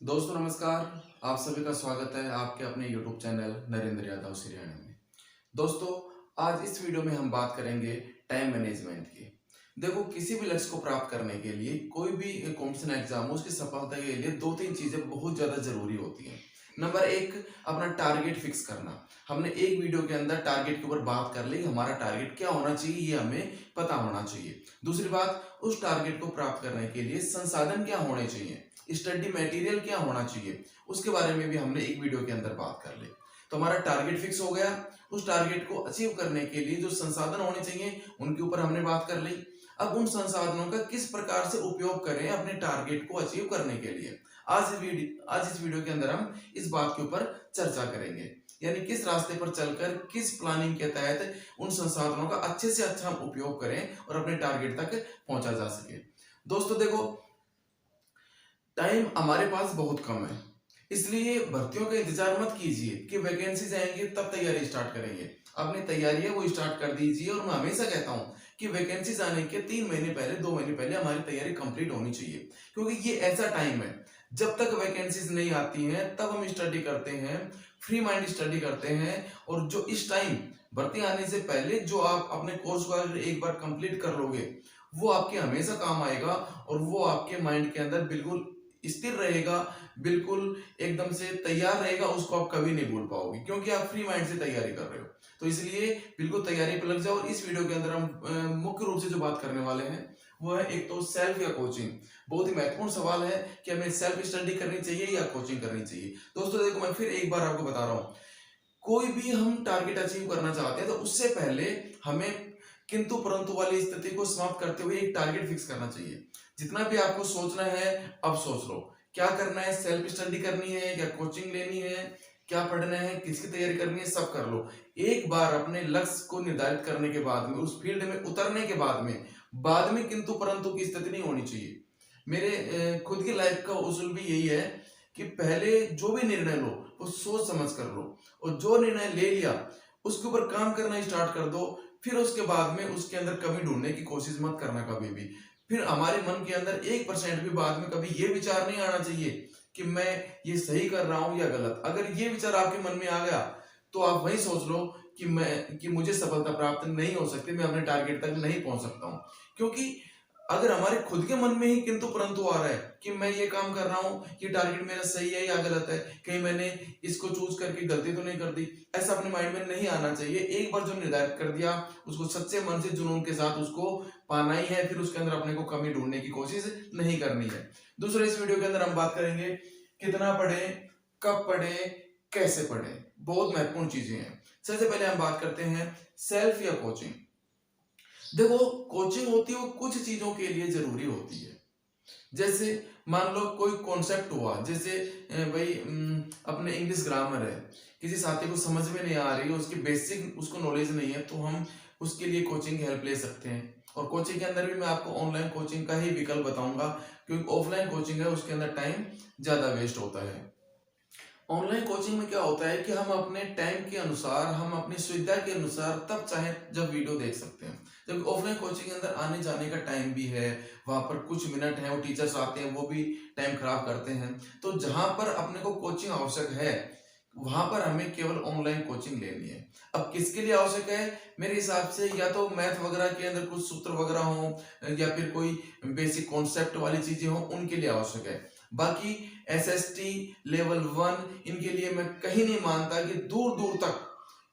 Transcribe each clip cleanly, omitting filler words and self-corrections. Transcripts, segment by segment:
दोस्तों नमस्कार। आप सभी का स्वागत है आपके अपने YouTube चैनल नरेंद्र यादव सिरियाना में। दोस्तों आज इस वीडियो में हम बात करेंगे टाइम मैनेजमेंट की। देखो किसी भी लक्ष्य को प्राप्त करने के लिए कोई भी कॉम्पिटिशन एग्जाम हो उसकी सफलता के लिए दो तीन चीजें बहुत ज्यादा जरूरी होती हैं। नंबर एक, अपना टारगेट फिक्स करना। हमने एक वीडियो के अंदर टारगेट के ऊपर बात कर ली, हमारा टारगेट क्या होना चाहिए ये हमें पता होना चाहिए। दूसरी बात, उस टारगेट को प्राप्त करने के लिए संसाधन क्या होने चाहिए, स्टडी मटेरियल क्या होना चाहिए, उसके बारे में भी हमने एक वीडियो के अंदर बात कर ली। तो हमारा टारगेट फिक्स हो गया। उस टारगेट को अचीव करने के लिए जो संसाधन होने चाहिए उनके ऊपर हमने बात कर ली। अब उन संसाधनों का किस प्रकार से उपयोग करें अपने टारगेट को अचीव करने के लिए, आज इस वीडियो के अंदर हम इस बात के ऊपर चर्चा करेंगे। यानी किस रास्ते पर चलकर किस प्लानिंग के तहत उन संसाधनों का अच्छे से अच्छा हम उपयोग करें और अपने टारगेट तक पहुंचा जा सके। दोस्तों देखो, टाइम हमारे पास बहुत कम है, इसलिए भर्तियों का इंतजार मत कीजिए कि वैकेंसीज आएंगी तब तैयारी स्टार्ट करेंगे। अपनी तैयारी है वो स्टार्ट कर दीजिए। और मैं हमेशा कहता हूँ कि वैकेंसीज आने के 3 महीने पहले 2 महीने पहले हमारी तैयारी कंप्लीट होनी चाहिए, क्योंकि ये ऐसा टाइम है जब तक वैकेंसीज नहीं आती हैं तब हम स्टडी करते हैं, फ्री माइंड स्टडी करते हैं। और जो इस टाइम भर्ती आने से पहले जो आप अपने कोर्स को अगर एक बार कंप्लीट कर लोगे वो आपके हमेशा काम आएगा और वो आपके माइंड के अंदर बिल्कुल स्थिर रहेगा, बिल्कुल एकदम से तैयार रहेगा। उसको आप कभी नहीं भूल पाओगे क्योंकि आप फ्री माइंड से तैयारी कर रहे हो। तो इसलिए बिल्कुल तैयारी पर लग जाओ। और इस वीडियो के अंदर हम मुख्य रूप से जो बात करने वाले हैं वो है एक तो सेल्फ या कोचिंग। बहुत ही महत्वपूर्ण सवाल है कि हमें सेल्फ स्टडी करनी चाहिए या कोचिंग करनी चाहिए। दोस्तों देखो, मैं फिर एक बार आपको बता रहा हूँ, कोई भी हम टारगेट अचीव करना चाहते हैं तो उससे पहले हमें किंतु परंतु वाली स्थिति को समाप्त करते हुए एक टारगेट फिक्स करना चाहिए। जितना भी आपको सोचना है अब सोच लो, क्या करना है, सेल्फ स्टडी करनी है या कोचिंग लेनी है, क्या पढ़ना है, किसकी तैयारी करनी है, सब कर लो। एक बार अपने लक्ष्य को निर्धारित करने के बाद में उस फील्ड में उतरने के बाद में किंतु परंतु की स्थिति नहीं होनी चाहिए। मेरे खुद की लाइफ का उसूल भी यही है कि पहले जो भी निर्णय लो वो सोच समझ कर लो, और जो निर्णय ले लिया उसके ऊपर काम करना स्टार्ट कर दो। फिर उसके बाद में उसके अंदर कमी ढूंढने की कोशिश मत करना कभी भी। फिर हमारे मन के अंदर 1% भी बाद में कभी ये विचार नहीं आना चाहिए कि मैं ये सही कर रहा हूं या गलत। अगर ये विचार आपके मन में आ गया तो आप वही सोच लो कि मुझे सफलता प्राप्त नहीं हो सकती, मैं अपने टारगेट तक नहीं पहुंच सकता हूं। क्योंकि अगर हमारे खुद के मन में ही किंतु परंतु आ रहा है कि मैं ये काम कर रहा हूँ, ये टारगेट मेरा सही है या गलत है, कहीं मैंने इसको चूज करके गलती तो नहीं कर दी, ऐसा अपने माइंड में नहीं आना चाहिए। एक बार जो निर्धारित कर दिया उसको सच्चे मन से जुनून के साथ उसको पाना ही है, फिर उसके अंदर अपने को कमी ढूंढने की कोशिश नहीं करनी है। दूसरा, इस वीडियो के अंदर हम बात करेंगे कितना पढ़े, कब पढ़े, कैसे पढ़े। बहुत महत्वपूर्ण चीजें हैं। सबसे पहले हम बात करते हैं सेल्फ या कोचिंग। देखो, कोचिंग होती है वो कुछ चीजों के लिए जरूरी होती है। जैसे मान लो कोई कॉन्सेप्ट हुआ, जैसे भाई अपने इंग्लिश ग्रामर है, किसी साथी को समझ में नहीं आ रही है, उसकी बेसिक उसको नॉलेज नहीं है, तो हम उसके लिए कोचिंग की हेल्प ले सकते हैं। और कोचिंग के अंदर भी मैं आपको ऑनलाइन कोचिंग का ही विकल्प बताऊंगा, क्योंकि ऑफलाइन कोचिंग है उसके अंदर टाइम ज्यादा वेस्ट होता है। ऑनलाइन कोचिंग में क्या होता है कि हम अपने टाइम के अनुसार, हम अपनी सुविधा के अनुसार तब चाहे जब वीडियो देख सकते हैं। जब ऑफलाइन कोचिंग के अंदर आने जाने का टाइम भी है, वहां पर कुछ मिनट है, वो टीचर्स आते हैं वो भी टाइम खराब करते हैं। तो जहां पर अपने को कोचिंग आवश्यक है वहां पर हमें केवल ऑनलाइन कोचिंग लेनी है। अब किसके लिए आवश्यक है, मेरे हिसाब से या तो मैथ वगैरह के अंदर कुछ सूत्र वगैरह हो या फिर कोई बेसिक कॉन्सेप्ट वाली चीजें हो, उनके लिए आवश्यक है। बाकी एसएसटी लेवल 1 इनके लिए मैं कहीं नहीं मानता कि दूर दूर तक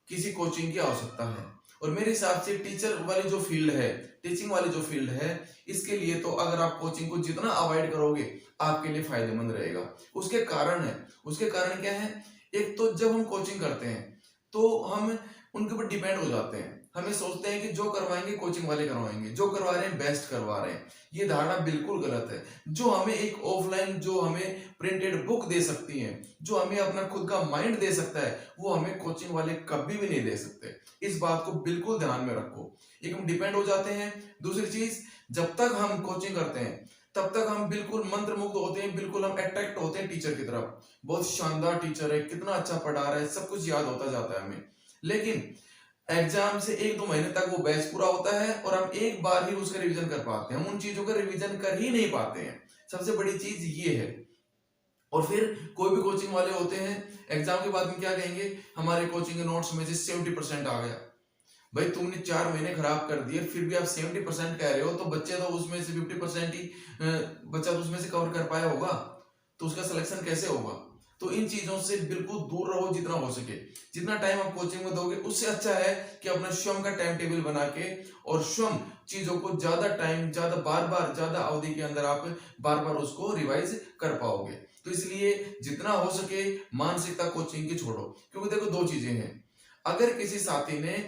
किसी कोचिंग की आवश्यकता है। और मेरे हिसाब से टीचर वाली जो फील्ड है, टीचिंग वाली जो फील्ड है, इसके लिए तो अगर आप कोचिंग को जितना अवॉइड करोगे आपके लिए फायदेमंद रहेगा। उसके कारण क्या है, एक तो जब हम कोचिंग करते हैं तो हम उनके ऊपर डिपेंड हो जाते हैं। हमें सोचते हैं कि जो करवाएंगे कोचिंग वाले करवाएंगे, जो करवा रहे हैं बेस्ट करवा रहे हैं। ये धारणा बिल्कुल गलत है। जो हमें एक ऑफलाइन, जो हमें प्रिंटेड बुक दे सकती है, जो हमें अपना खुद का माइंड दे सकता है, वो हमें कोचिंग वाले कभी भी नहीं दे सकते। इस बात को बिल्कुल ध्यान में रखो। एक हम डिपेंड हो जाते हैं। दूसरी चीज, जब तक हम कोचिंग करते हैं तब तक हम बिल्कुल मंत्रमुग्ध होते हैं, बिल्कुल हम अट्रैक्ट होते हैं टीचर की तरफ। बहुत शानदार टीचर है, कितना अच्छा पढ़ा रहा है, सब कुछ याद होता जाता है हमें। लेकिन एग्जाम से 1-2 महीने तक वो बैच पूरा होता है और हम एक बार ही उसका रिवीजन कर पाते हैं, हम उन चीजों का रिवीजन कर ही नहीं पाते हैं। सबसे बड़ी चीज ये है। और फिर कोई भी कोचिंग वाले होते हैं एग्जाम के बाद में क्या कहेंगे, हमारे कोचिंग के नोट्स में से 70% आ गया। भाई तुमने 4 महीने खराब कर दिए, फिर भी आप 70% कह रहे हो, तो बच्चे तो उसमें से 50% ही बच्चा तो उसमें से कवर कर पाया होगा, तो उसका सिलेक्शन कैसे होगा। तो इन चीजों से बिल्कुल दूर रहो जितना हो सके। जितना टाइम आप कोचिंग में दोगे उससे अच्छा है कि अपना स्वयं का टाइम टेबल बना के और स्वयं चीजों को ज्यादा टाइम, ज्यादा बार बार, ज्यादा अवधि के अंदर आप बार बार उसको रिवाइज कर पाओगे। तो इसलिए जितना हो सके मानसिकता कोचिंग की छोड़ो, क्योंकि देखो दो चीजें हैं। अगर किसी साथी ने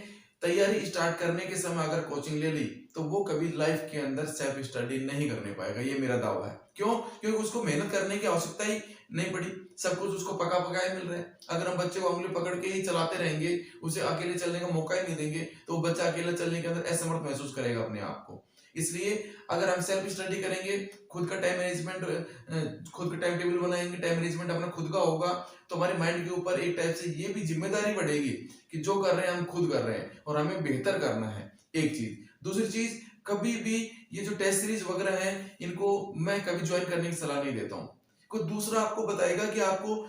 तैयारी स्टार्ट करने के समय अगर कोचिंग ले ली, तो वो कभी लाइफ के अंदर सेल्फ स्टडी नहीं करने पाएगा, ये मेरा दावा है। क्यों? क्योंकि उसको मेहनत करने की आवश्यकता ही नहीं पड़ी, सब कुछ उसको पका पकाए मिल रहा है। अगर हम बच्चे को उंगली पकड़ के ही चलाते रहेंगे, उसे अकेले चलने का मौका ही नहीं देंगे, तो वो बच्चा अकेला चलने के अंदर असमर्थ महसूस करेगा अपने आप को। इसलिए अगर हम सेल्फ स्टडी करेंगे, खुद का टाइम मैनेजमेंट, खुद का टाइम टेबल बनाएंगे, टाइम मैनेजमेंट अपना खुद का होगा, तो हमारे माइंड के ऊपर एक टाइप से ये भी जिम्मेदारी बढ़ेगी कि जो कर रहे हैं हम खुद कर रहे हैं और हमें बेहतर करना है। एक चीज। दूसरी चीज, कभी भी ये जो टेस्ट सीरीज वगैरह है, इनको मैं कभी ज्वाइन करने की सलाह नहीं देता हूँ। कोई दूसरा आपको बताएगा कि आपको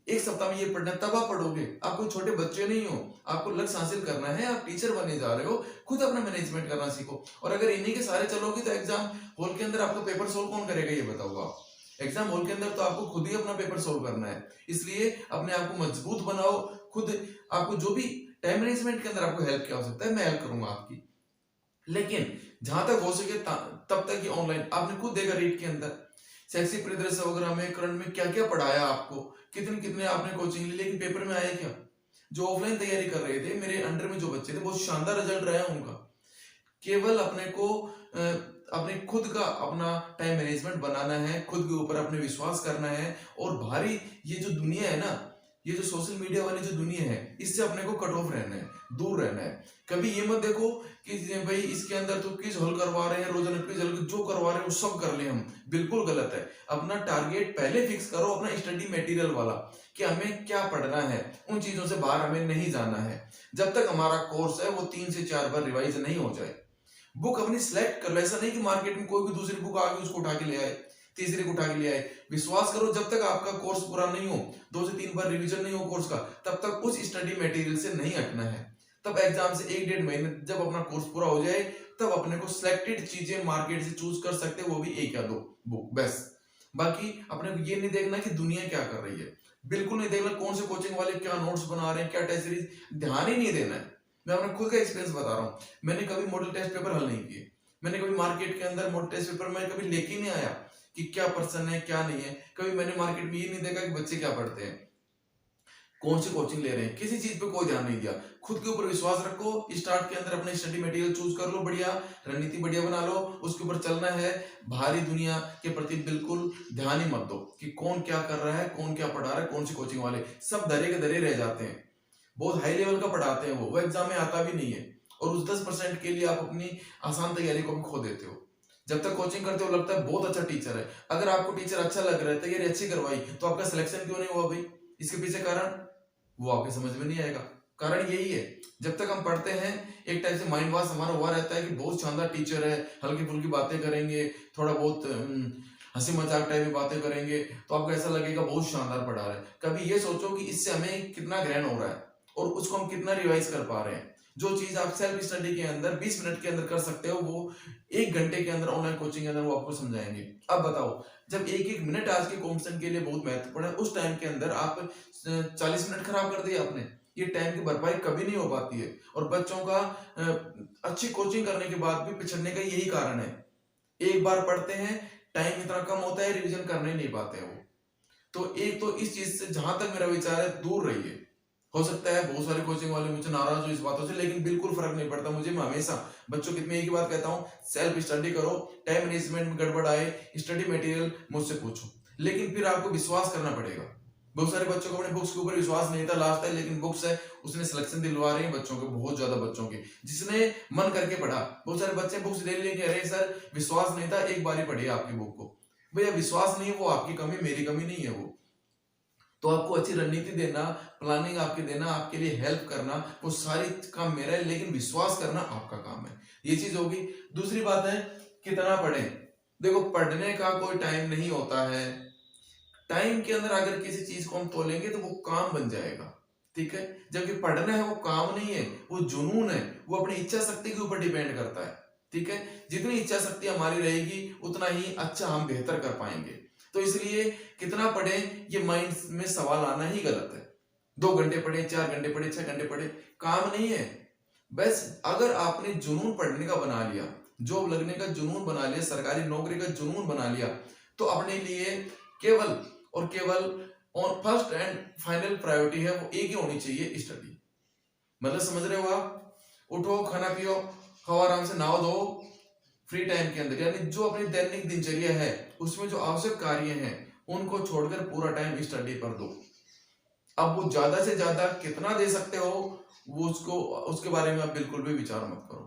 एक सप्ताह में ये पढ़ना, तब आप पढ़ोगे। आप कोई छोटे बच्चे नहीं हो, आपको लक्ष्य हासिल करना है, आप टीचर बनने जा रहे हो, खुद अपना मैनेजमेंट करना सीखो। और अगर इन्हीं के सारे चलोगे तो एग्जाम हॉल के अंदर आपका पेपर सोल्व कौन करेगा, ये बताओ आप। एग्जाम हॉल के अंदर तो आपको खुद ही अपना पेपर सोल्व करना है। इसलिए अपने आप को मजबूत बनाओ खुद। आपको जो भी टाइम मैनेजमेंट के अंदर आपको हेल्प की आवश्यकता है, मैं हेल्प करूंगा आपकी। लेकिन जहां तक हो सके तब तक ये ऑनलाइन। आपने खुद देखा रीट के अंदर शैक्षिक परिदृश्य वगैरह में, करंट में क्या क्या पढ़ाया आपको, कितने कितने आपने कोचिंग ली, लेकिन पेपर में आया क्या। जो ऑफलाइन तैयारी कर रहे थे, मेरे अंडर में जो बच्चे थे, बहुत शानदार रिजल्ट रहा है उनका। केवल अपने को अपने खुद का अपना टाइम मैनेजमेंट बनाना है, खुद के ऊपर अपने विश्वास करना है। और भारी ये जो दुनिया है ना, ये जो सोशल मीडिया वाली जो दुनिया है, इससे अपने को कट ऑफ रहना है, दूर रहना है। कभी ये मत देखो कि भाई इसके अंदर तो क्विज हल करवा रहे हैं, रोजाना क्विज हल जो करवा रहे हैं वो सब कर ले हम, बिल्कुल गलत है। अपना टारगेट पहले फिक्स करो, अपना स्टडी मटेरियल वाला, कि हमें क्या पढ़ना है, उन चीजों से बाहर हमें नहीं जाना है। जब तक हमारा कोर्स है वो 3 से 4 बार रिवाइज नहीं हो जाए। बुक अपनी सिलेक्ट कर लो, ऐसा नहीं कि मार्केट में कोई भी दूसरी बुक आ गई उसको उठा के ले आए, तीसरी को उठा के ले आए। विश्वास करो, जब तक आपका कोर्स पूरा नहीं हो, 2 से 3 बार रिवीजन नहीं हो कोर्स का, तब तक उस स्टडी मटेरियल से नहीं हटना है। तब एग्जाम से 1-1.5 महीने जब अपना कोर्स पूरा हो जाए, तब अपने को सिलेक्टेड चीजें मार्केट से चूज कर सकते हैं, वो भी 1 या 2 बुक बस। बाकी अपने को ये नहीं देखना कि दुनिया क्या कर रही है, बिल्कुल नहीं देखना कौन से कोचिंग वाले क्या नोट्स बना रहे हैं, क्या टेस्ट सीरीज, ध्यान ही नहीं देना है। मैं अपना खुद का एक्सपीरियंस बता रहा हूँ। मैंने कभी मॉडल टेस्ट पेपर हल नहीं किए, मैंने कभी मार्केट के अंदर मॉडल टेस्ट पेपर में कभी लेके ही नहीं आया कि क्या पर्सन है क्या नहीं है। कभी मैंने मार्केट में ये नहीं देखा कि बच्चे क्या पढ़ते हैं, कौन सी कोचिंग ले रहे हैं, किसी चीज पे कोई ध्यान नहीं दिया। खुद के ऊपर विश्वास रखो, स्टार्ट के अंदर अपने स्टडी मटेरियल चूज कर लो, बढ़िया रणनीति बढ़िया बना लो, उसके ऊपर चलना है। भारी दुनिया के प्रति बिल्कुल ध्यान ही मत दो कि कौन क्या कर रहा है, कौन क्या पढ़ा रहा है, कौन सी कोचिंग वाले, सब धरे के धरे रह जाते हैं। बहुत हाई लेवल का पढ़ाते हैं, वो एग्जाम में आता भी नहीं है। और उस 10% के लिए आप अपनी आसान तैयारी को भी खो देते हो। जब तक कोचिंग करते हो लगता है बहुत अच्छा टीचर है। अगर आपको टीचर अच्छा लग रहा है, तैयारी अच्छी करवाई, तो आपका सिलेक्शन क्यों नहीं हुआ भाई? इसके पीछे कारण वो आपके समझ में नहीं आएगा। कारण यही है, जब तक हम पढ़ते हैं एक टाइप से माइंड वॉश हमारा हुआ रहता है कि बहुत शानदार टीचर है, हल्की फुल्की बातें करेंगे, थोड़ा बहुत हंसी मजाक टाइप में बातें करेंगे, तो आपको ऐसा लगेगा बहुत शानदार पढ़ा रहा है। कभी ये सोचो कि इससे हमें कितना ग्रहण हो रहा है और उसको हम कितना रिवाइज कर पा रहे हैं। जो चीज आप सेल्फ स्टडी के अंदर 20 मिनट के अंदर कर सकते हो, वो 1 घंटे के अंदर ऑनलाइन कोचिंग के अंदर वो आपको समझाएंगे। अब बताओ, जब 1-1 मिनट आज के कॉम्पिटिशन के लिए बहुत महत्वपूर्ण है, उस टाइम के अंदर आप 40 मिनट खराब कर दिए आपने। ये टाइम की भरपाई कभी नहीं हो पाती है। और बच्चों का अच्छी कोचिंग करने के बाद भी पिछड़ने का यही कारण है। एक बार पढ़ते हैं, टाइम इतना कम होता है, रिवीजन करने नहीं पाते हैं वो। तो एक तो इस चीज से जहां तक मेरा विचार है दूर रहिए। हो सकता है बहुत सारे कोचिंग वाले मुझे नाराज हो इस बातों से, लेकिन बिल्कुल फर्क नहीं पड़ता मुझे। मैं हमेशा बच्चों की एक ही बात कहता हूँ, सेल्फ स्टडी करो। टाइम मैनेजमेंट में गड़बड़ आए, स्टडी मटेरियल मुझसे पूछो, लेकिन फिर आपको विश्वास करना पड़ेगा। बहुत सारे बच्चों को अपने बुक्स के ऊपर विश्वास नहीं था लास्ट है, लेकिन बुक्स है उसने सिलेक्शन दिलवा रही है बच्चों के, बहुत ज्यादा बच्चों के, जिसने मन करके पढ़ा। बहुत सारे बच्चे बुक्स ले लेके, अरे सर विश्वास नहीं था, एक बार ही पढ़ी आपकी बुक को। भैया विश्वास नहीं, वो आपकी कमी, मेरी कमी नहीं है वो। तो आपको अच्छी रणनीति देना, प्लानिंग आपके देना, आपके लिए हेल्प करना, वो सारी काम मेरा है, लेकिन विश्वास करना आपका काम है। ये चीज होगी। दूसरी बात है कितना पढ़ें। देखो, पढ़ने का कोई टाइम नहीं होता है, टाइम के अंदर अगर किसी चीज को हम तोलेंगे तो वो काम बन जाएगा, ठीक है। जबकि पढ़ना है वो काम नहीं है, वो जुनून है, वो अपनी इच्छा शक्ति के ऊपर डिपेंड करता है, ठीक है। जितनी इच्छा शक्ति हमारी रहेगी उतना ही अच्छा हम बेहतर कर पाएंगे। तो इसलिए कितना पढ़े ये माइंड में सवाल आना ही गलत है। 2 घंटे पढ़े, 4 घंटे पढ़े, 6 घंटे पढ़े, काम नहीं है। बस अगर आपने जुनून पढ़ने का बना लिया, जॉब लगने का जुनून बना लिया, सरकारी नौकरी का जुनून बना लिया, तो अपने लिए केवल और केवल और फर्स्ट एंड फाइनल प्रायोरिटी है वो एक ही होनी चाहिए, स्टडी। मतलब समझ रहे हो आप? उठो, खाना पियो, खाओ, आराम से नहाओ धो, फ्री टाइम के अंदर, यानी जो अपनी दैनिक दिनचर्या है उसमें जो आवश्यक कार्य हैं उनको छोड़कर पूरा टाइम स्टडी पर दो। अब वो ज्यादा से ज्यादा कितना दे सकते हो वो उसके बारे में आप बिल्कुल भी विचार मत करो।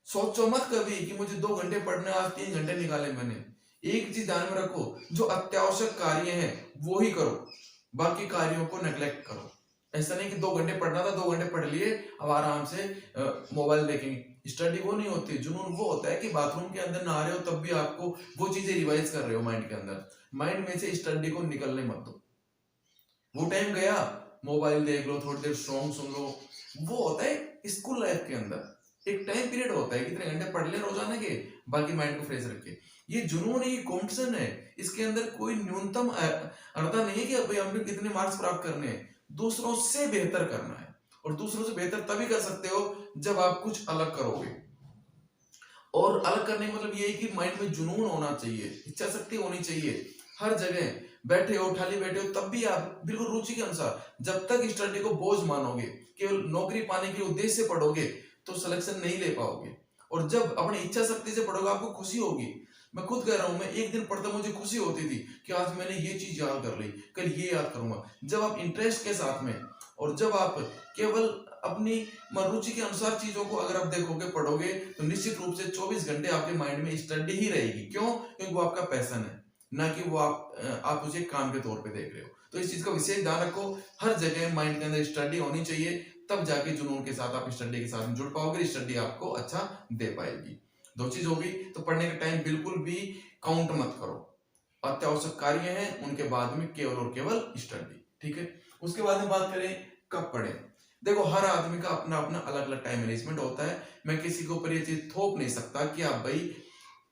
सोचो मत कभी कि मुझे 2 घंटे पढ़ना, आज 3 घंटे निकाले मैंने। एक चीज ध्यान में रखो, जो अत्यावश्यक कार्य हैं वो ही करो, बाकी कार्यों को नेग्लेक्ट करो। ऐसा नहीं कि 2 घंटे पढ़ना था, 2 घंटे पढ़ लिए, अब आराम से मोबाइल देखेंगे। स्टडी वो नहीं होती। जुनून वो होता है कि बाथरूम के अंदर नहा रहे हो तब भी आपको वो चीजें रिवाइज कर रहे हो माइंड के अंदर। माइंड में से स्टडी को निकलने मत दो। वो टाइम गया, मोबाइल देख लो, थोड़ी देर सॉन्ग सुन लो, वो होता है स्कूल लाइफ के अंदर एक टाइम पीरियड होता है, कितने घंटे पढ़ ले रोजाना के, बाकी माइंड को फ्रेश रखे। ये जुनून है, ये कॉम्पिटिशन है, इसके अंदर कोई न्यूनतम अर्था नहीं है कि भाई हमने कितने मार्क्स प्राप्त करने हैं। दूसरों से बेहतर करना है, और दूसरों से बेहतर तभी कर सकते हो जब आप कुछ अलग करोगे। और अलग करने का मतलब ये है कि माइंड में जुनून होना चाहिए, इच्छा शक्ति होनी चाहिए। हर जगह बैठे हो, खाली बैठे हो, तब भी आप बिल्कुल रुचि के अनुसार, जब तक स्टडी को बोझ मानोगे, केवल नौकरी पाने के उद्देश्य से पढ़ोगे तो सिलेक्शन नहीं ले पाओगे। और जब अपनी इच्छा शक्ति से पढ़ोगे आपको खुशी होगी। मैं खुद कह रहा हूं, मैं एक दिन पढ़ता मुझे खुशी होती थी कि आज मैंने ये चीज याद कर ली, कल ये याद करूंगा। जब आप इंटरेस्ट के साथ में और जब आप केवल अपनी रुचि के अनुसार चीजों को अगर आप देखोगे, पढ़ोगे, तो निश्चित रूप से 24 घंटे आपके माइंड में स्टडी ही रहेगी। क्यों? क्योंकि वो आपका पैशन है, ना कि वो आप उसे काम के तौर पे देख रहे हो। तो इस चीज का विशेष ध्यान रखो, हर जगह माइंड के अंदर स्टडी होनी चाहिए, तब जाके जुनून के साथ आप स्टडी के साथ जुड़ पाओगे, स्टडी आपको अच्छा दे पाएगी। दो चीज होगी, तो पढ़ने का टाइम बिल्कुल भी काउंट मत करो। अत्यावश्यक कार्य हैं, उनके बाद में केवल और केवल स्टडी, ठीक है। उसके बाद में बात करें कब पढ़े। देखो, हर आदमी का अपना अपना अलग अलग टाइम मैनेजमेंट होता है। मैं किसी के ऊपर ये चीज थोप नहीं सकता कि आप भाई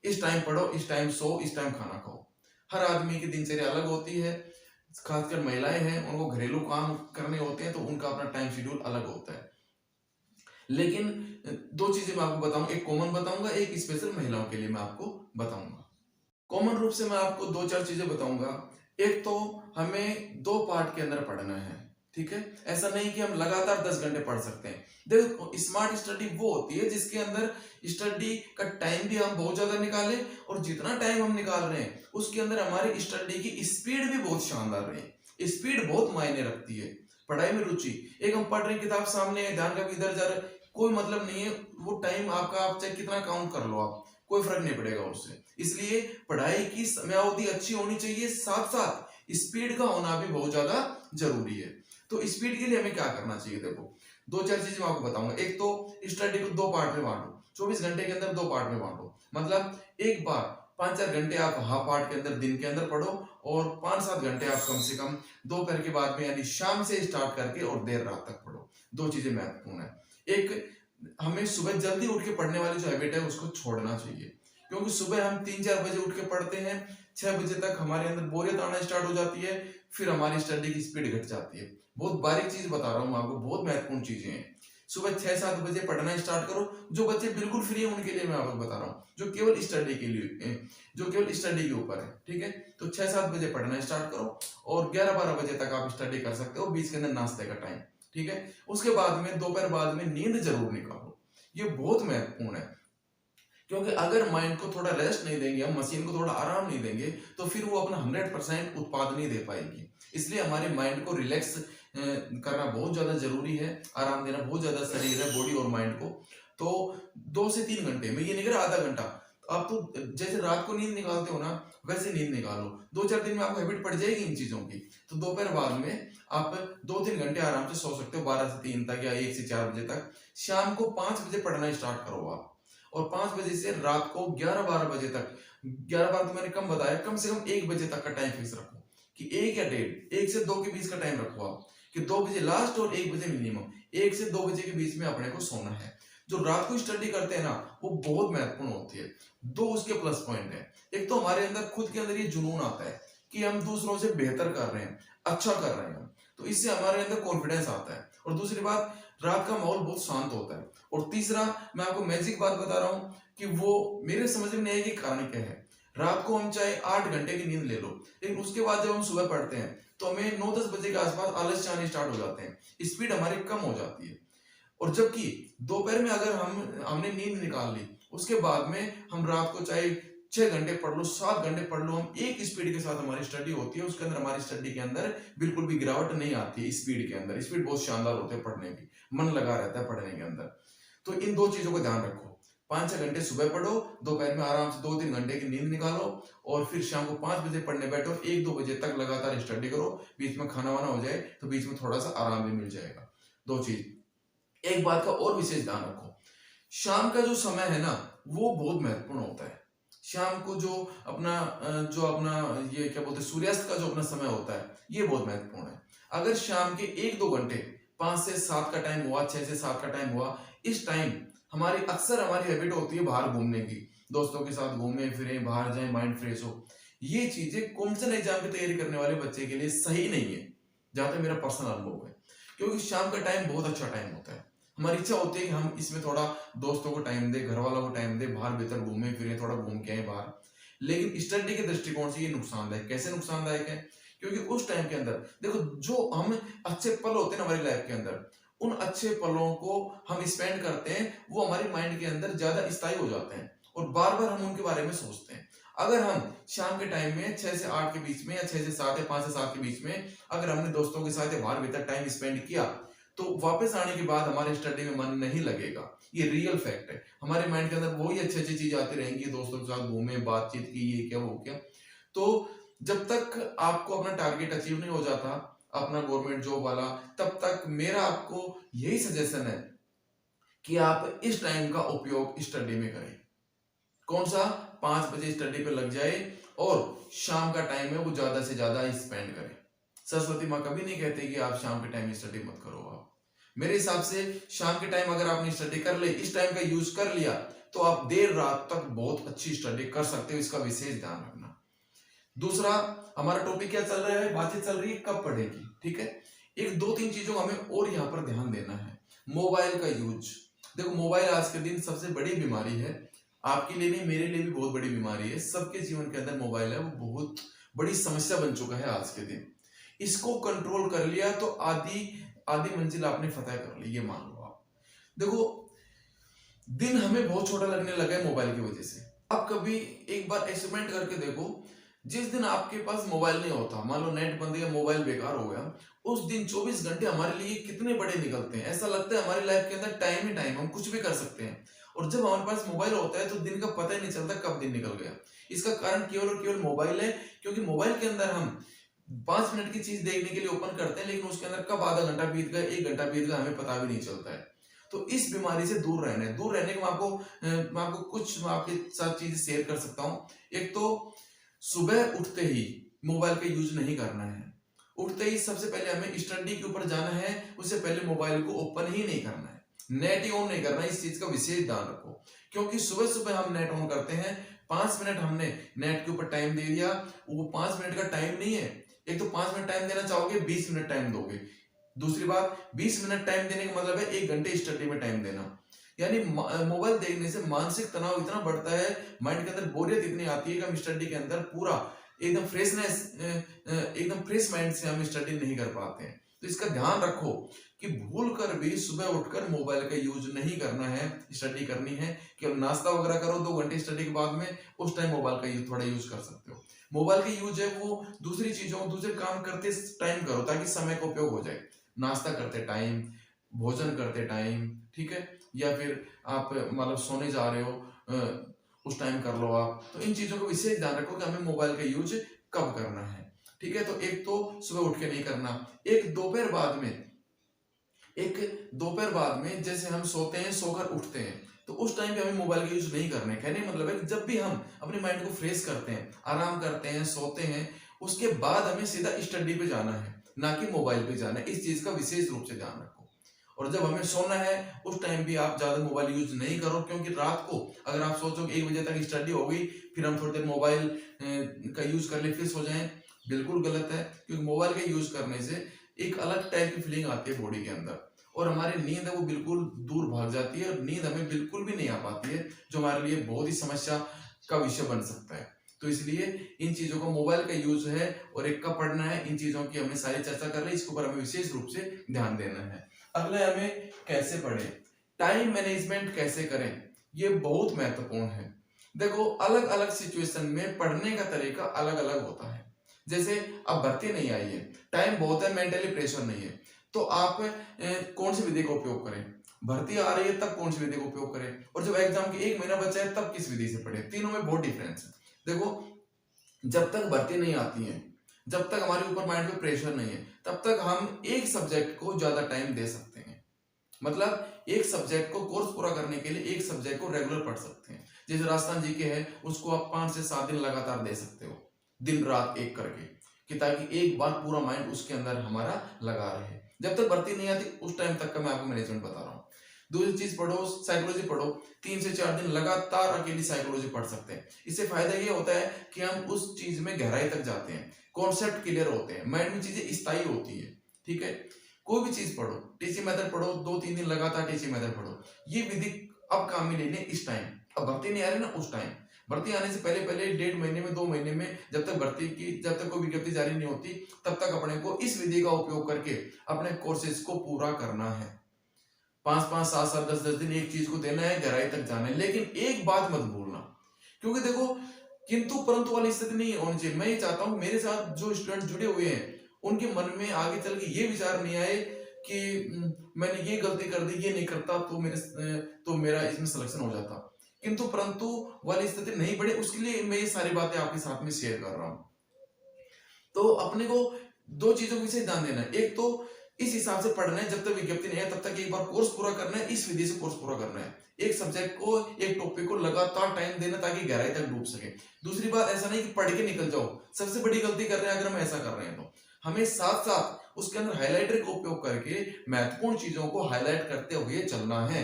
इस टाइम पढ़ो, इस टाइम सो, इस टाइम खाना खाओ। हर आदमी की दिनचर्या अलग होती है, खासकर महिलाएं हैं, उनको घरेलू काम करने होते हैं, तो उनका अपना टाइम शेड्यूल अलग होता है। लेकिन दो चीजें मैं आपको बताऊं, एक कॉमन बताऊंगा, एक स्पेशल महिलाओं के लिए मैं आपको बताऊंगा। कॉमन रूप से मैं आपको 2-4 चीजें बताऊंगा। एक तो हमें 2 पार्ट के अंदर पढ़ना है, ठीक है। ऐसा नहीं कि हम लगातार 10 घंटे पढ़ सकते हैं। देखो, स्मार्ट स्टडी वो होती है जिसके अंदर स्टडी का टाइम भी हम बहुत ज्यादा निकालें, और जितना टाइम हम निकाल रहे हैं उसके अंदर हमारी स्टडी की स्पीड भी बहुत शानदार रहे। स्पीड बहुत मायने रखती है, पढ़ाई में रुचि। एक हम पढ़ रहे हैं, किताब सामने है, ध्यान का इधर जा रहा है, कोई मतलब नहीं है। वो टाइम आपका, आप चाहे कितना काउंट कर लो, आप कोई फर्क नहीं पड़ेगा उससे। इसलिए पढ़ाई की समयावधि अच्छी होनी चाहिए, साथ साथ स्पीड का होना भी बहुत ज्यादा जरूरी है। तो स्पीड के लिए हमें क्या करना चाहिए? देखो, 2-4 चीजें मैं आपको बताऊंगा। एक तो स्टडी को 2 पार्ट में बांटो, 24 घंटे के अंदर 2 पार्ट में बांटो। मतलब एक बार 5-4 घंटे आप हाफ पार्ट के अंदर दिन के अंदर पढ़ो, और 5-7 घंटे आप कम से कम दोपहर के बाद में, यानी शाम से स्टार्ट करके और देर रात तक पढ़ो। 2 चीजें महत्वपूर्ण है। एक, हमें सुबह जल्दी उठ के पढ़ने वाली जो हैबिट है उसको छोड़ना चाहिए, क्योंकि सुबह हम 3-4 बजे उठ के पढ़ते हैं, 6 बजे तक हमारे अंदर बोरियत आना स्टार्ट हो जाती है, फिर हमारी स्टडी की स्पीड घट जाती है। बहुत बारीक चीज बता रहा हूँ आपको, बहुत महत्वपूर्ण चीजें हैं। सुबह 6-7 बजे पढ़ना स्टार्ट करो। जो बच्चे बिल्कुल फ्री है उनके लिए मैं आपको बता रहा हूँ, जो केवल स्टडी के लिए, जो केवल स्टडी के ऊपर है, ठीक है। तो 6-7 बजे पढ़ना स्टार्ट करो, और 11-12 बजे तक आप स्टडी कर सकते हो, बीच के अंदर नाश्ते का टाइम, ठीक है। उसके बाद में दोपहर बाद में नींद जरूर निकालो, ये बहुत महत्वपूर्ण है। क्योंकि अगर माइंड को थोड़ा रेस्ट नहीं देंगे, हम मशीन को थोड़ा आराम नहीं देंगे, तो फिर वो अपना 100% उत्पाद नहीं दे पाएगी। इसलिए हमारे माइंड को रिलैक्स करना बहुत ज्यादा जरूरी है, आराम देना बहुत ज्यादा शरीर है, बॉडी और माइंड को। तो 2 से 3 घंटे में, ये नहीं कह आधा घंटा। आप तो जैसे रात को नींद निकालते हो ना, वैसे नींद निकालो। 2-4 दिन में आपको हैबिट पड़ जाएगी इन चीजों की। तो दोपहर बाद में आप 2-3 घंटे आराम से सो सकते हो, 12 से 3 तक या 1 से 4 बजे तक। शाम को 5 बजे पढ़ना स्टार्ट करो आप, और 5 बजे से रात को 11-12 बजे तक, 11-12 तो मैंने कम बताया, कम से कम 1 बजे तक का टाइम फिक्स रखो। कि 1 या 1:30, 1 से 2 के बीच का टाइम रखो आप, कि 2 बजे लास्ट और 1 बजे मिनिमम, 1 से 2 बजे के बीच में अपने को सोना है। जो रात को स्टडी करते हैं ना, वो बहुत महत्वपूर्ण होती है। 2 उसके प्लस पॉइंट है। एक तो हमारे अंदर खुद के अंदर ये जुनून आता है कि हम दूसरों से बेहतर कर रहे हैं, अच्छा कर रहे हैं, तो इससे हमारे अंदर कॉन्फिडेंस आता है। और दूसरी बात, रात का माहौल बहुत शांत होता है। और तीसरा, मैं आपको मैजिक बात बता रहा हूँ कि वो मेरे समझ में नहीं आएगी कारण क्या है। रात को हम चाहे 8 घंटे की नींद ले लो, लेकिन उसके बाद जब हम सुबह पढ़ते हैं तो हमें 9-10 बजे के आसपास आलस आने स्टार्ट हो जाते हैं, स्पीड हमारी कम हो जाती है। और जबकि दोपहर में अगर हमने नींद निकाल ली, उसके बाद में हम रात को चाहे 6 घंटे पढ़ लो, 7 घंटे पढ़ लो, हम एक स्पीड के साथ हमारी स्टडी होती है, उसके अंदर हमारी स्टडी के अंदर बिल्कुल भी गिरावट नहीं आती है। स्पीड के अंदर स्पीड बहुत शानदार होते हैं, पढ़ने की मन लगा रहता है पढ़ने के अंदर। तो इन 2 चीजों को ध्यान रखो। 5-6 घंटे सुबह पढ़ो, दोपहर में आराम से 2-3 घंटे की नींद निकालो, और फिर शाम को 5 बजे पढ़ने बैठो, 1-2 बजे तक लगातार स्टडी करो। बीच में खाना वाना हो जाए तो बीच में थोड़ा सा आराम भी मिल जाएगा। 2 चीज। एक बात का और विशेष ध्यान रखो, शाम का जो समय है ना, वो बहुत महत्वपूर्ण होता है। शाम को जो अपना ये क्या बोलते हैं, सूर्यास्त का जो अपना समय होता है, ये बहुत महत्वपूर्ण है। अगर शाम के 1-2 घंटे, 5 से 7 का टाइम हुआ, 6 से 7 का टाइम हुआ, इस टाइम हमारी हैबिट होती है बाहर घूमने की, दोस्तों के साथ घूमें फिरें, बाहर जाएं, माइंड फ्रेश हो। ये चीजें कॉम्पिटिशन एग्जाम की तैयारी करने वाले बच्चे के लिए सही नहीं है, जहां तक मेरा पर्सनल अनुभव है। क्योंकि शाम का टाइम बहुत अच्छा टाइम होता है। हमारी इच्छा होती है कि हम इसमें थोड़ा दोस्तों को टाइम दें, घर वालों को टाइम दें, बाहर भीतर घूमें फिरें, थोड़ा घूम के आए बाहर। लेकिन स्टडी के दृष्टिकोण से ये नुकसानदायक। कैसे नुकसानदायक है? क्योंकि उस टाइम के अंदर देखो, जो हम अच्छे पल होते हैं ना हमारी लाइफ के अंदर, उन अच्छे पलों को हम स्पेंड करते हैं, वो हमारे माइंड के अंदर ज्यादा स्थायी हो जाते हैं और बार बार हम उनके बारे में सोचते हैं। अगर हम शाम के टाइम में 6 से 8 के बीच में, या 6 से 7 या 5 से 7 के बीच में अगर हमने दोस्तों के साथ या बाहर भीतर टाइम स्पेंड किया, तो वापस आने के बाद हमारे स्टडी में मन नहीं लगेगा। ये रियल फैक्ट है। हमारे माइंड के अंदर वही अच्छी अच्छी चीज आती रहेंगी, दोस्तों के साथ घूमे, बातचीत की, ये क्या वो क्या। तो जब तक आपको अपना टारगेट अचीव नहीं हो जाता, अपना गवर्नमेंट जॉब वाला, तब तक मेरा आपको यही सजेशन है कि आप इस टाइम का उपयोग स्टडी में करें। कौन सा? 5 बजे स्टडी पे लग जाए और शाम का टाइम है वो ज्यादा से ज्यादा स्पेंड करें। सरस्वती माँ कभी नहीं कहते कि आप शाम के टाइम स्टडी मत करो। आप मेरे हिसाब से शाम के टाइम अगर आपने स्टडी कर ली, इस टाइम का यूज कर लिया, तो आप देर रात तक बहुत अच्छी स्टडी कर सकते हो। इसका विशेष ध्यान रखना। दूसरा, हमारा टॉपिक क्या चल रहा है, बातचीत चल रही है कब पढ़ेगी, ठीक है। एक 2-3 चीजों का हमें और यहाँ पर ध्यान देना है। मोबाइल का यूज। देखो, मोबाइल आज के दिन सबसे बड़ी बीमारी है। आपके लिए नहीं, मेरे लिए भी बहुत बड़ी बीमारी है। सबके जीवन के अंदर मोबाइल है, वो बहुत बड़ी समस्या बन चुका है आज के दिन। इसको कंट्रोल कर लिया तो आधी मंजिल आपने फतह कर ली, ये मान लो आप। देखो, दिन हमें बहुत छोटा लगने लगा है मोबाइल की वजह से। आप कभी एक बार एक्सपेरिमेंट करके देखो, जिस दिन आपके पास मोबाइल नहीं होता, मान लो नेट बंद गया, मोबाइल बेकार हो गया, उस दिन 24 घंटे हमारे लिए कितने बड़े निकलते हैं। ऐसा लगता है हमारी लाइफ के अंदर टाइम ही टाइम, हम कुछ भी कर सकते हैं। और जब हमारे पास मोबाइल होता है तो दिन का पता ही नहीं चलता कब दिन निकल गया। इसका कारण केवल और केवल मोबाइल है। क्योंकि मोबाइल के अंदर हम 5 मिनट की चीज देखने के लिए ओपन करते हैं, लेकिन उसके अंदर कब आधा घंटा बीत गया, 1 घंटा बीत गया, हमें पता भी नहीं चलता है। तो इस बीमारी से दूर रहना है। दूर रहने के मैं आपको कुछ आपके साथ चीजें शेयर कर सकता हूँ। एक तो सुबह उठते ही मोबाइल का यूज नहीं करना है। उठते ही सबसे पहले हमें स्टडी के ऊपर जाना है, उससे पहले मोबाइल को ओपन ही नहीं करना है, नेट ही ऑन नहीं करना है। इस चीज का विशेष ध्यान रखो। क्योंकि सुबह सुबह हम नेट ऑन करते हैं, 5 मिनट हमने नेट के ऊपर टाइम दे दिया, वो 5 मिनट का टाइम नहीं है। एक तो 5 मिनट टाइम देना चाहोगे, 20 मिनट टाइम दोगे। दूसरी बात, 20 मिनट टाइम देने का मतलब है 1 घंटे स्टडी में टाइम देना। यानी मोबाइल देखने से मानसिक तनाव इतना बढ़ता है, माइंड के अंदर बोरियत इतनी आती है कि हम स्टडी के अंदर पूरा एकदम फ्रेश माइंड से हम स्टडी नहीं कर पाते हैं। तो इसका ध्यान रखो कि भूल कर भी सुबह उठकर मोबाइल का यूज नहीं करना है। स्टडी करनी है, केवल नाश्ता वगैरह करो 2 घंटे स्टडी के बाद में, उस टाइम मोबाइल का यूज थोड़ा यूज कर सकते हो। मोबाइल का यूज है वो दूसरी चीजों, दूसरे काम करते टाइम करो, ताकि समय का उपयोग हो जाए। नाश्ता करते टाइम, भोजन करते टाइम, ठीक है, या फिर आप मतलब सोने जा रहे हो उस टाइम कर लो आप। तो इन चीजों को विशेष ध्यान रखो कि हमें मोबाइल का यूज कब करना है, ठीक है। तो एक तो सुबह उठ के नहीं करना। एक दोपहर बाद में जैसे हम सोते हैं, सोकर उठते हैं, तो उस टाइम पे हमें मोबाइल का यूज नहीं करना है। कहने का मतलब है कि जब भी हम अपने माइंड को फ्रेश करते हैं, आराम करते हैं, सोते हैं, उसके बाद हमें सीधा स्टडी पे जाना है, ना कि मोबाइल पे जाना है। इस चीज का विशेष रूप से ध्यान रखो। और जब हमें सोना है उस टाइम भी आप ज्यादा मोबाइल यूज नहीं करो, क्योंकि रात को अगर आप सोचो कि 1 बजे तक स्टडी हो गई, फिर हम थोड़ी देर मोबाइल का यूज कर ले फिर सो जाएं, बिल्कुल गलत है। क्योंकि मोबाइल का यूज करने से एक अलग टाइप की फीलिंग आती है बॉडी के अंदर, और हमारी नींद है वो बिल्कुल दूर भाग जाती है, और नींद हमें बिल्कुल भी नहीं आ पाती है, जो हमारे लिए बहुत ही समस्या का विषय बन सकता है। तो इसलिए इन चीजों का मोबाइल का यूज है और एक का पढ़ना है, इन चीजों की हमने सारी चर्चा कर ली, इसके ऊपर हमें विशेष रूप से ध्यान देना है। अगला हमें कैसे पढ़ें, टाइम मैनेजमेंट कैसे करें, ये बहुत महत्वपूर्ण है। देखो अलग अलग सिचुएशन में पढ़ने का तरीका अलग अलग होता है। जैसे अब भर्ती नहीं आई है, टाइम बहुत है, मेंटली प्रेशर नहीं है, तो आप कौन सी विधि का उपयोग करें? भर्ती आ रही है तब कौन सी विधि का उपयोग करें, और जब एग्जाम के 1 महीना बचा है तब किस विधि से पढ़े? तीनों में बहुत डिफरेंस है। देखो जब तक भर्ती नहीं आती है, जब तक हमारे ऊपर माइंड पे प्रेशर नहीं है, तब तक हम एक सब्जेक्ट को ज्यादा टाइम दे सकते हैं। मतलब एक सब्जेक्ट को कोर्स पूरा करने के लिए एक सब्जेक्ट को रेगुलर पढ़ सकते हैं। जैसे राजस्थान जीके है, उसको आप 5 से 7 दिन लगातार दे सकते हो, दिन रात एक करके, कि ताकि एक बार पूरा माइंड उसके अंदर हमारा लगा रहे। जब तक भर्ती नहीं आती उस टाइम तक का मैं आपको मैनेजमेंट बता रहा हूँ। दूसरी चीज पढ़ो, साइकोलॉजी पढ़ो, 3 से 4 दिन लगातार अकेली साइकोलॉजी पढ़ सकते हैं। इससे फायदा ये होता है कि हम उस चीज में गहराई तक जाते हैं, कॉन्सेप्ट क्लियर होते हैं, माइंड में चीजें स्थायी होती है। ठीक है, कोई भी चीज पढ़ो, टीचिंग मेथड पढ़ो, 2-3 दिन लगातार टीचिंग मेथड पढ़ो, ये विधि अब काम में लेने इस टाइम। अब भर्ती नहीं आ रही ना, उस टाइम भर्ती आने से पहले पहले 1.5 महीने में, 2 महीने में, जब तक भर्ती की, जब तक कोई विज्ञप्ति जारी नहीं होती, तब तक अपने को इस विधि का उपयोग करके अपने कोर्सेज को पूरा करना है। 5-5, 7-7, 10-10 दिन एक चीज को देना है, गहराई तक जाना है। लेकिन एक बात मत भूलना, क्योंकि देखो किंतु परंतु वाली स्थिति नहीं होनी चाहिए। मैं ये चाहता हूँ मेरे साथ जो स्टूडेंट जुड़े हुए हैं उनके मन में आगे चल के ये विचार नहीं आए कि मैंने ये गलती कर दी, ये नहीं करता तो मेरा इसमें सिलेक्शन हो जाता। किंतु परंतु वाली स्थिति नहीं बढ़े, उसके लिए मैं ये सारी बातें आपके साथ में शेयर कर रहा हूँ। तो अपने को 2 चीजों के विषय ध्यान देना है। एक तो इस हिसाब से पढ़ना है, जब तक विज्ञप्ति नहीं है तब तक एक बार कोर्स पूरा करना है, इस विधि से कोर्स पूरा करना है। एक सब्जेक्ट को, एक टॉपिक को लगातार टाइम देना ताकि गहराई तक डूब सके। दूसरी बात, ऐसा नहीं कि पढ़ के निकल जाओ, सबसे बड़ी गलती कर रहे हैं अगर हम ऐसा कर रहे हैं। तो हमें साथ साथ उसके अंदर हाइलाइटर का उपयोग करके महत्वपूर्ण चीजों को हाईलाइट करते हुए चलना है,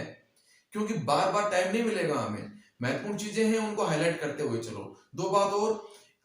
क्योंकि बार बार टाइम नहीं मिलेगा हमें। महत्वपूर्ण चीजें हैं उनको हाईलाइट करते हुए चलो। 2 बात और,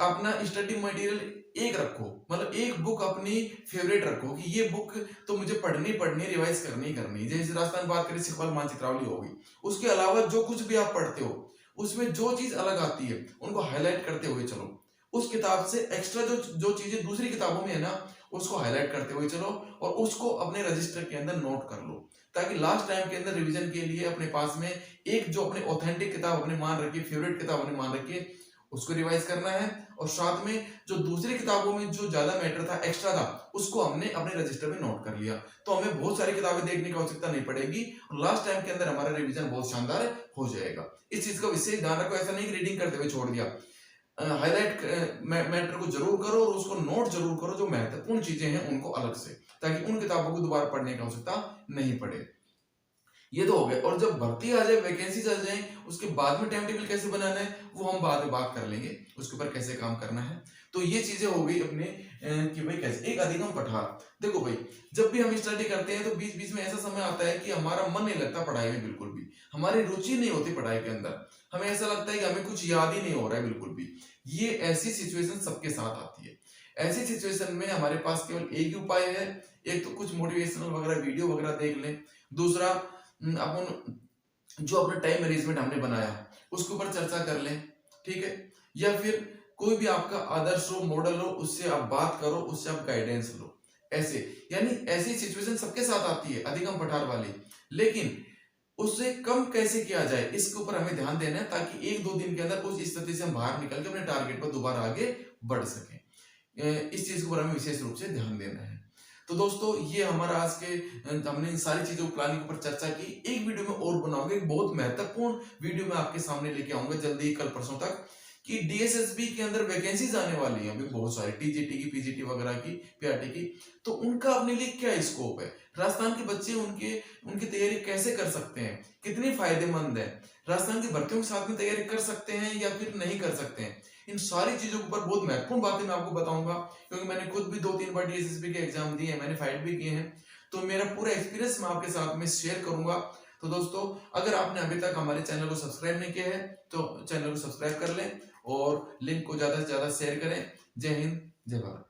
अपना स्टडी मटेरियल एक रखो, मतलब एक बुक अपनी फेवरेट रखो कि ये बुक तो मुझे पढ़नी रिवाइज करनी। जैसे राजस्थान बात करें, सिखपाल मानचित्रावली होगी, उसके अलावा जो कुछ भी आप पढ़ते हो उसमें जो चीज अलग आती है उनको हाईलाइट करते हुए चलो। उस किताब से एक्स्ट्रा जो चीजें दूसरी किताबों में है ना, उसको हाईलाइट करते हुए चलो और उसको अपने रजिस्टर के अंदर नोट कर लो, ताकि लास्ट टाइम के अंदर रिवीजन के लिए अपने पास में एक जो अपने ऑथेंटिक किताब अपने मान रखी, फेवरेट किताब अपने मान रखी, उसको रिवाइज करना है। और साथ में जो दूसरी किताबों में जो ज्यादा मैटर था, एक्स्ट्रा था, उसको हमने अपने रजिस्टर में नोट कर लिया, तो हमें बहुत सारी किताबें देखने की आवश्यकता नहीं पड़ेगी और लास्ट टाइम के अंदर हमारा रिवीजन बहुत शानदार हो जाएगा। इस चीज का विशेष ध्यान रखो, ऐसा नहीं कि रीडिंग करते हुए छोड़ दिया। हाईलाइट मैटर को जरूर करो और उसको नोट जरूर करो, जो महत्वपूर्ण चीजें हैं उनको अलग से, ताकि उन किताबों को दोबारा पढ़ने की आवश्यकता नहीं पड़े। ये तो हो गया। और जब भर्ती आ जाए, वैकेंसी आ जाए, उसके बाद में टाइम टेबल कैसे बनाना है वो हम बाद में बात कर लेंगे, उसके ऊपर कैसे काम करना है। तो ये चीजें हो गई अपने कि भाई कैसे। एक अधिगम पठार, देखो भाई जब भी हम स्टडी करते हैं तो बीच बीच में ऐसा समय आता है कि हमारा मन नहीं लगता पढ़ाई में, बिल्कुल भी हमारी रुचि नहीं होती पढ़ाई के अंदर, हमें ऐसा लगता है कि हमें कुछ याद ही नहीं हो रहा है बिल्कुल भी। ये ऐसी सिचुएशन सबके साथ आती है। ऐसी सिचुएशन में हमारे पास केवल एक ही उपाय है, एक तो कुछ मोटिवेशनल वगैरह वीडियो वगैरह देख लें, दूसरा अपन जो अपना टाइम मैनेजमेंट हमने बनाया उसके ऊपर चर्चा कर लें, ठीक है, या फिर कोई भी आपका आदर्श हो, मॉडल हो, उससे आप बात करो, उससे आप गाइडेंस लो। ऐसे यानी ऐसी सिचुएशन सबके साथ आती है अधिगम पठार वाली, लेकिन उससे कम कैसे किया जाए इसके ऊपर हमें ध्यान देना है, ताकि 1-2 दिन के अंदर उस स्थिति से हम बाहर निकल के अपने टारगेट पर दोबारा आगे बढ़ सकें। इस चीज के ऊपर हमें विशेष रूप से ध्यान देना है। तो दोस्तों ये हमारा आज के, हमने इन सारी चीजों प्लानिंग के ऊपर चर्चा की। एक वीडियो में और बनाऊंगा, एक बहुत महत्वपूर्ण वीडियो में आपके सामने लेके आऊंगा जल्दी, कल परसों तक, कि डीएसएसबी के अंदर वैकेंसीज आने वाली हैं अभी बहुत सारी, टीजीटी की, पीजीटी वगैरह की, पीआरटी की, तो उनका अपने लिए क्या स्कोप है, राजस्थान के बच्चे उनकी तैयारी कैसे कर सकते हैं, कितनी फायदेमंद है, राजस्थान की भर्तियों के साथ में तैयारी कर सकते हैं या फिर नहीं कर सकते हैं, इन सारी चीजों के ऊपर बहुत महत्वपूर्ण बातें मैं आपको बताऊंगा, क्योंकि मैंने खुद भी 2-3 बार डीएसएसबी के एग्जाम दिए हैं, मैंने फाइट भी किए हैं, तो मेरा पूरा एक्सपीरियंस मैं आपके साथ में शेयर करूंगा। तो दोस्तों, अगर आपने अभी तक हमारे चैनल को सब्सक्राइब नहीं किया है तो चैनल को सब्सक्राइब कर लें और लिंक को ज्यादा से ज्यादा शेयर करें। जय हिंद, जय भारत।